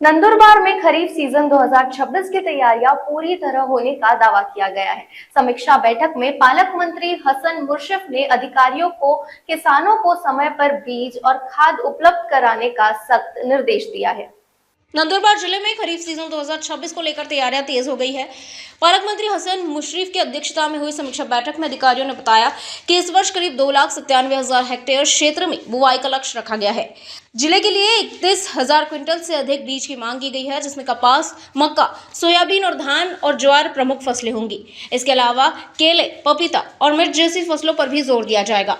नंदुरबार में खरीफ सीजन 2026 की तैयारियां पूरी तरह होने का दावा किया गया है। समीक्षा बैठक में पालक मंत्री हसन मुशर्रफ ने अधिकारियों को किसानों को समय पर बीज और खाद उपलब्ध कराने का सख्त निर्देश दिया है। नंदुरबार जिले में खरीफ सीजन 2026 को लेकर तैयारियां तेज हो गई है। पालक मंत्री हसन मुशर्रफ की अध्यक्षता में हुई समीक्षा बैठक में अधिकारियों ने बताया कि इस वर्ष करीब 2,97,000 हेक्टेयर क्षेत्र में बुआई का लक्ष्य रखा गया है। जिले के लिए 31,000 क्विंटल से अधिक बीज की मांग की गई है, जिसमें कपास, मक्का, सोयाबीन और धान और ज्वार प्रमुख फसलें होंगी। इसके अलावा केले, पपीता और मिर्च जैसी फसलों पर भी जोर दिया जाएगा।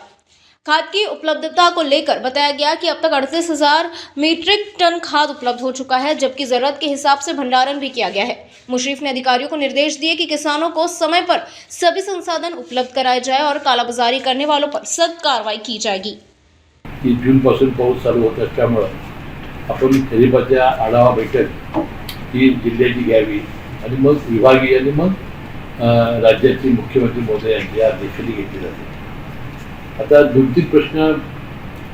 खाद की उपलब्धता को लेकर बताया गया कि अब तक 38,000 मीट्रिक टन खाद उपलब्ध हो चुका है, जबकि जरूरत के हिसाब से भंडारण भी किया गया है। मुशर्रफ ने अधिकारियों को निर्देश दिए कि किसानों को समय पर सभी संसाधन उपलब्ध कराए जाए और कालाबाजारी करने वालों पर सख्त कार्रवाई की जाएगी। जूनपासून पाऊस चालू होत असल्यामुळे आपण खरीपाच्या आढावा बैठक ही जिल्ह्याची घ्यावी आणि मग विभागीय आणि मग राज्याचे मुख्यमंत्री महोदय यांच्या अध्यक्षतेखाली घेतली जाते। आता 2-3 प्रश्न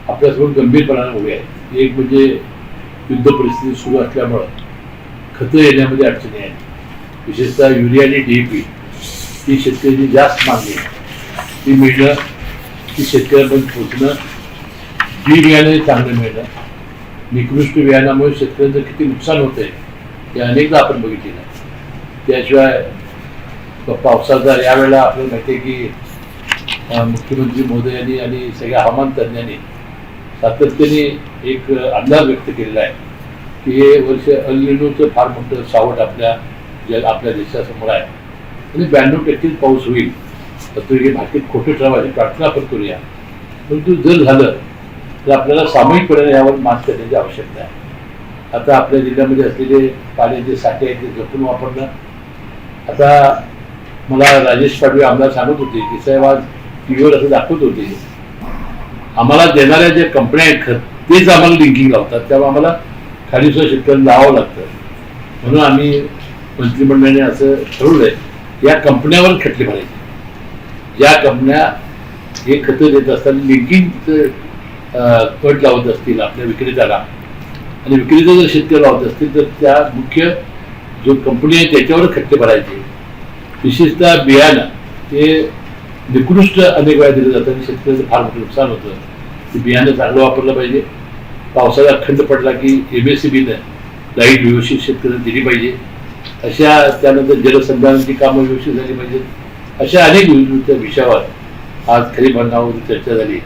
आपल्यासमोर गंभीरपणाने उभे आहेत। एक म्हणजे युद्ध परिस्थिती सुरू असल्यामुळे खतं येण्यामध्ये अडचणी आहेत, विशेषतः युरिया आणि DAP ही शेतकऱ्यांची जास्त मागणी आहे, ती मिळणं, ती शेतकऱ्यांपर्यंत पोहोचणं, बी बियाणे चांगलं मिळणं, निकृष्ट बियाणामुळे शेतकऱ्यांचं किती नुकसान होतंय हे अनेकदा आपण बघितलेलं आहे। त्याशिवाय पावसाचा यावेळेला आपल्याला माहिती आहे की मुख्यमंत्री महोदयांनी आणि सगळ्या हवामान तज्ज्ञांनी सातत्याने एक अंदाज व्यक्त केलेला आहे की हे वर्ष अल निनोचं फार मोठं सावट आपल्या देशासमोर आहे आणि 92% पाऊस होईल, तर हे भाकीत खोटं ठरवायची प्रार्थना आपण करूया। परंतु जर झालं तर आपल्याला सामूहिकपणे यावर मात करण्याची आवश्यकता आहे। आता आपल्या जिल्ह्यामध्ये असलेले पाण्याचे साठे आहेत ते जपून वापरणं। आता मला राजेश पाडवी आमदार सांगत होते की साहेब आज टीव्हीवर असं दाखवत होते, आम्हाला देणाऱ्या ज्या कंपन्या आहेत तेच आम्हाला लिंकिंग लावतात, त्यामुळे आम्हाला खाली सुद्धा शेतकऱ्यांना लावावं लागतं। म्हणून आम्ही मंत्रिमंडळाने असं ठरवलंय या कंपन्यावर खटले भरायचे। ज्या कंपन्या हे खतं देत असताना लिंकिंगचं कट लावत असतील आपल्या विक्रेत्याला आणि विक्रेता जर शेतकरी लावत असतील तर त्या मुख्य जो कंपनी आहे त्याच्यावर खटले भरायचे। विशेषतः बियाणं ते निकृष्ट अनेक वेळा दिलं जातं आणि शेतकऱ्याचं फार मोठं नुकसान होतं। ते बियाणं चांगलं वापरलं पाहिजे। पावसाचा खंड पडला की MSCBनं लाईट व्यवस्थित शेतकऱ्यांना दिली पाहिजे। अशा त्यानंतर जलसंधारणाची कामं व्यवस्थित झाली पाहिजेत। अशा अनेक विषयावर आज खरीप हंगामामध्ये चर्चा झाली।